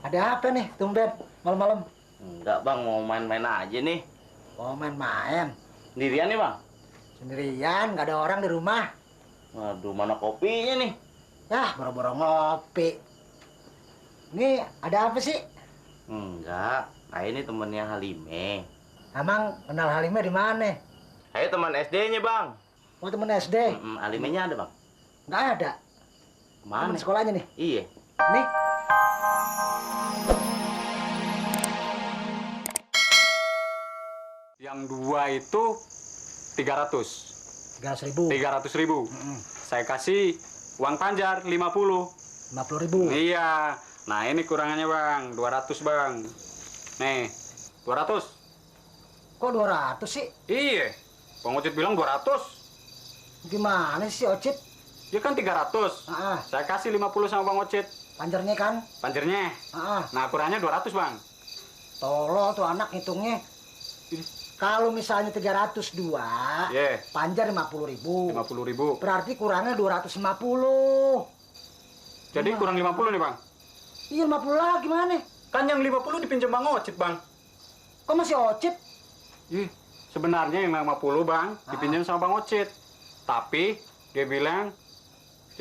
Ada apa nih, tumben malam-malam? Enggak bang, mau main-main aja nih. Oh, main-main. Sendirian nih bang? Sendirian, nggak ada orang di rumah. Waduh, mana kopinya nih? Yah, boro-boro ngopi. Ini ada apa sih? Enggak, ini temennya Halime. Emang kenal Halimah di mana? Saya teman SD-nya bang. Oh, temen SD? Halimenya ada bang? Nggak ada. Mana? Temen sekolahnya nih? Iya. Nih. Yang dua itu 300. 300.000. 300.000. Saya kasih uang panjar 50. 50.000. Iya. Nah ini kurangannya bang, 200 bang. Nih, 200. Kok 200 sih? Iya. Bang Ocit bilang 200. Gimana sih, Ocit? Ya kan 300. Saya kasih 50 sama Bang Ocit. Panjarnya kan? Panjarnya. Nah kurangannya 200 bang. Tolol tuh anak hitungnya. Kalau misalnya 302, panjar 50.000. 50.000. Berarti kurangnya 250. Jadi kurang 50 nih bang. Iya, 50 lagi mana? Kan yang 50 dipinjam Bang Ocit bang. Kok masih Ocit? Ih, sebenarnya yang 50 bang dipinjam sama Bang Ocit. Tapi dia bilang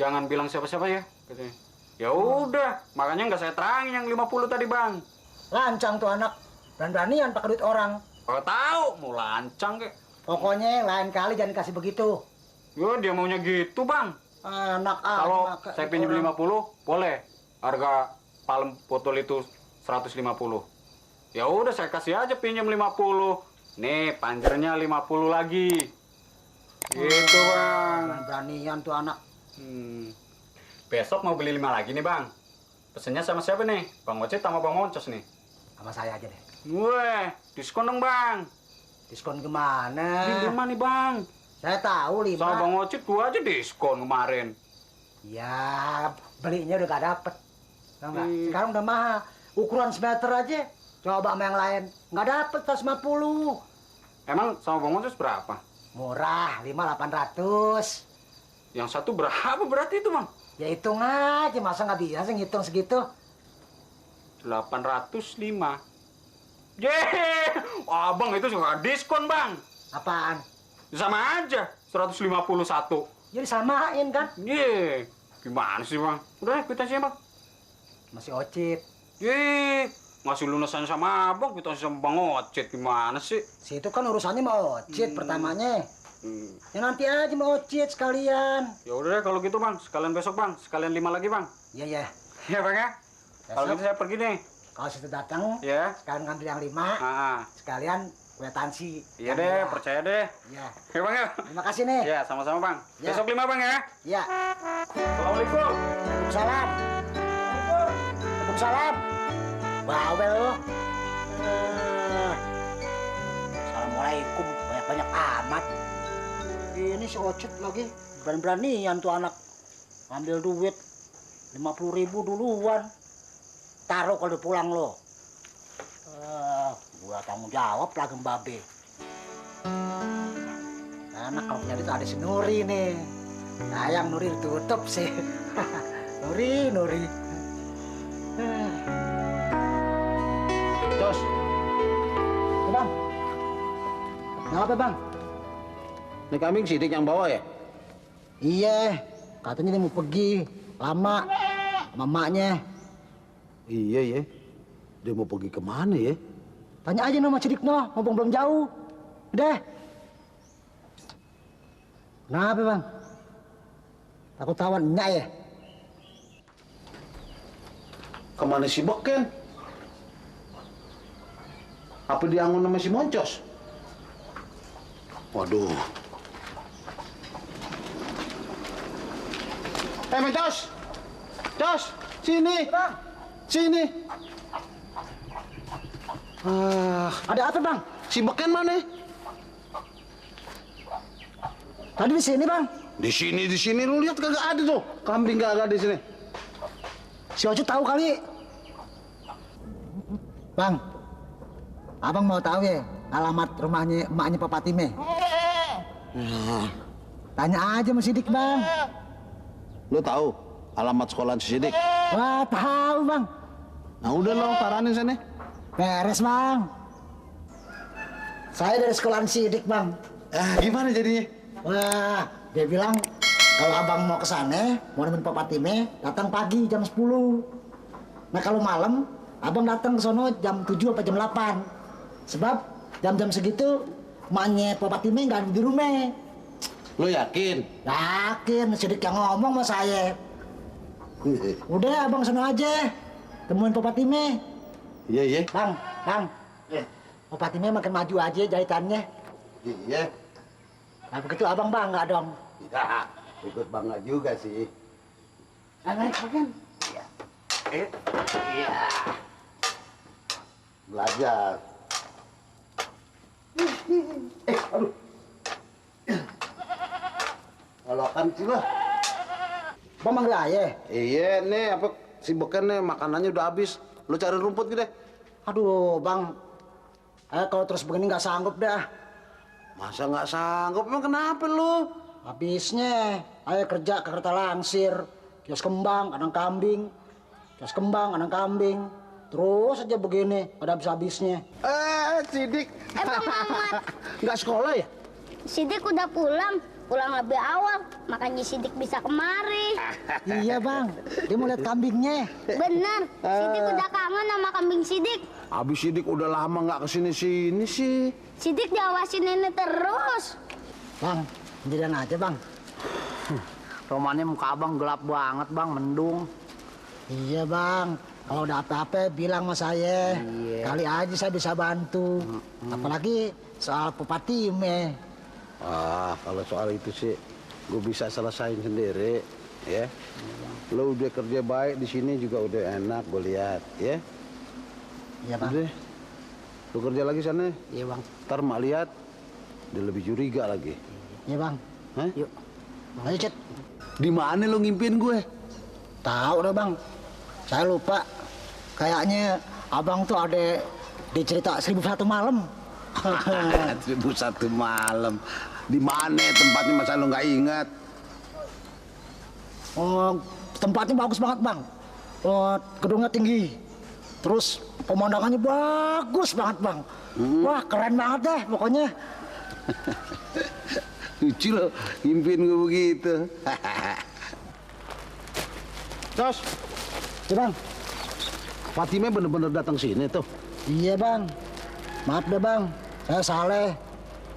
jangan bilang siapa-siapa ya, katanya. Ya udah, makanya nggak saya terangin yang 50 tadi bang. Lancang tuh anak, berani-beranian pakai duit orang. Kalau tahu mau lancang kek. Pokoknya lain kali jangan kasih begitu. Yo dia maunya gitu bang. Anak Kalau pakai saya duit pinjam orang. 50 boleh. Harga palem botol itu 150. Ya udah saya kasih aja pinjam 50. Nih panjernya 50 lagi. Gitu bang. Berani-beranian tuh anak. Besok mau beli 5 lagi nih bang. Pesennya sama siapa nih? Bang Ocit sama Bang Moncos nih. Sama saya aja deh. Weh, diskon dong bang. Diskon gimana? Di 5 nih bang. Saya tahu 5. Sama Bang Ocit gua aja diskon kemarin. Ya, belinya udah gak dapet. Tahu nggak? Sekarang udah mahal. Ukuran semeter aja. Coba sama yang lain. Nggak dapet 150. Emang sama Bang Moncos berapa? Murah, 5.800. Yang satu berapa berarti itu bang? Ya hitung aja, masa nggak bisa ngitung segitu? 805. Yeay, abang itu juga diskon bang. Apaan? Sama aja, 151. Jadi samain kan? Yeay, gimana sih bang? Udah, kwitansinya bang. Masih Ocit. Yeay, ngasih lunasan sama abang, kwitansi sama Bang Ocit. Gimana sih? Situ kan urusannya mau Ocit pertamanya. Ya nanti aja mau Ocit sekalian. Ya udah deh kalau gitu bang, sekalian besok bang, sekalian 5 lagi bang. Iya, iya. Iya bang ya. Kalau gitu saya pergi nih. Kalau situ datang, Ya. sekalian ngambil yang 5, sekalian kwitansi. Iya deh, percaya deh. Iya. Oke bang ya. Terima kasih nih. Ya, sama-sama bang. Ya. Besok 5 bang ya. Iya. Assalamualaikum. Waalaikumsalam. Waalaikumsalam. Bawel lo. Assalamualaikum. Banyak-banyak amat. Ini si Ocit lagi. Berani-beranian tuh anak. Ambil duit 50.000 duluan. Taruh kalau udah pulang lo. Gua tanggung jawab lah Gembabe. Anak kalau punya duit ada si Nuri nih. Sayang Nuri ditutup sih. Nuri. Jos. Ya, Bang. Kenapa, Bang? Ini kambing Sidik yang bawa ya? Iya, katanya dia mau pergi. Lama. Mamanya. Iya ya. Dia mau pergi kemana ya? Tanya aja sama Sidik no, ngomong belum jauh. Udah. Kenapa, Bang? Takut tawan enggak ya? Kemana si Beken? Apa diangun sama si Moncos? Waduh. Moncos! Cos! Sini! Bang. Sini! Ada apa, Bang? Si Beken mana? Tadi di sini, Bang. Di sini lu lihat kagak ada tuh. Kambing kagak ada di sini. Si Ocit tahu kali. Bang, abang mau tahu ya alamat rumahnya emaknya Pak Patime? Tanya aja sama Sidik, Bang. Lu tahu alamat sekolah si Sidik? Wah, tahu, Bang. Nah udah lo, paranin sana. Beres, Bang. Saya dari sekolahan Sidik, Bang. Gimana jadinya? Wah, dia bilang kalau abang mau ke sana, mau nemenin Pak Patime, datang pagi jam 10. Nah kalau malam, abang datang ke sono jam 7 atau jam 8. Sebab jam-jam segitu, emaknya Pak Patime nggak ada di rumah. Lo yakin? Yakin, Sidik yang ngomong sama saya. Udah, abang sono aja. Temuin Pak Patime. Iya, iya. Bang. Pak Patime makin maju aja jahitannya. Iya. Nah begitu abang bangga dong. Ya, ikut bangga juga sih. Naik makan. Iya. Belajar. Aduh. Kalau kan sih lah. Bang manggil ayah. Iya nih, apa si beken nih makanannya udah habis. Lu cari rumput gitu deh. Aduh, Bang. Kalau terus begini nggak sanggup dah. Masa nggak sanggup? Emang kenapa lu? Habisnya, ayah kerja ke Kerta Langsir. Kios kembang, kandang kambing. Kios kembang, kandang kambing. Terus aja begini, pada habis-habisnya. Sidik. Bang Mamat, Nggak sekolah ya? Sidik udah pulang lebih awal, makanya Sidik bisa kemari. Iya, Bang. Dia mau lihat kambingnya. Bener, Sidik udah kangen sama kambing Sidik. Abis Sidik udah lama nggak kesini-sini sih. Sidik diawasin nenek terus. Bang, jadian aja, Bang. Romannya muka abang gelap banget bang, mendung. Iya, Bang. Kalau ada apa-apa bilang sama saya. Iya. Kali aja saya bisa bantu. Apalagi soal Patime. Kalau soal itu sih, gue bisa selesain sendiri, ya. Lo udah kerja baik di sini juga udah enak, gue lihat, ya. Iya, Bang. Udah, lo kerja lagi sana. Iya bang. Ntar mak lihat, dia lebih curiga lagi. Iya, Bang. Hah? Yuk. Ayo, Cet. Di mana lo ngimpiin gue? Tahu deh, Bang. Saya lupa. Kayaknya abang tuh ada di cerita 1001 malam. 1001 malam. Di mana tempatnya masa lo nggak ingat? Oh, tempatnya bagus banget, Bang. Oh, gedungnya tinggi. Terus pemandangannya bagus banget, Bang. Wah, keren banget deh pokoknya. Lucu lo, ngimpiin gue begitu. Tos, Iya, Bang. Fatime bener-bener datang sini tuh. Iya, Bang. Maaf deh, Bang. Saya salah.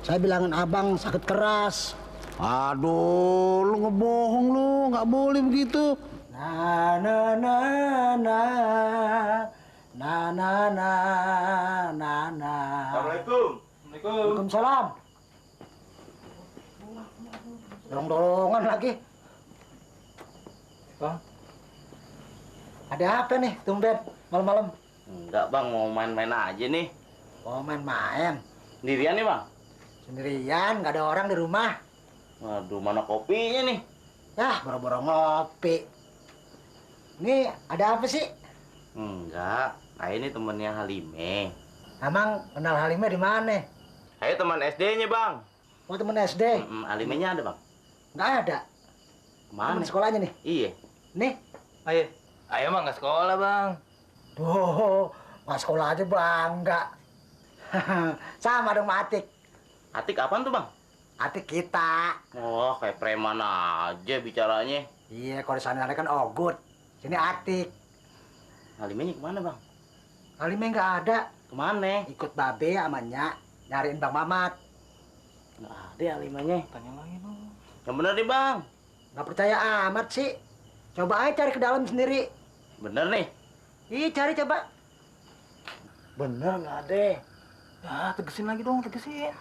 Saya bilangin abang sakit keras. Aduh, lu ngebohong lu, nggak boleh begitu. Na na na na na na na na na. Assalamualaikum. Waalaikumsalam. Dorong-dorongan lagi. Bang. Ada apa nih, tumben malam-malam? Enggak bang, mau main-main aja nih. Oh, main-main. Sendirian nih bang? Sendirian, nggak ada orang di rumah. Waduh, mana kopinya nih? Yah, boro-boro ngopi. Nih, ada apa sih? Enggak, saya ini temennya Halime. Emang kenal Halimah di mana? Saya teman SD-nya bang. Oh, temen SD? Halimenya ada bang? Nggak ada. Kemana? Temen sekolahnya nih? Iya. Nih. Ayo mah nggak sekolah bang. Tuh, nggak sekolah aja bangga. Sama dong sama Atik. Atik apaan tuh bang? Atik kita. Oh, kayak preman aja bicaranya. Iya, kalau di sana kan Ogut. Sini Atik. Halimenya kemana bang? Halimah nggak ada. Kemana? Ikut Babe sama Nyak nyariin Bang Mamat. Nggak ada Halimanya. Tanya lagi dong. Yang bener nih bang. Nggak percaya amat sih. Coba aja cari ke dalam sendiri. Bener nih. Ih, cari coba. Bener nggak ada. Ya tegesin lagi dong, tegesin.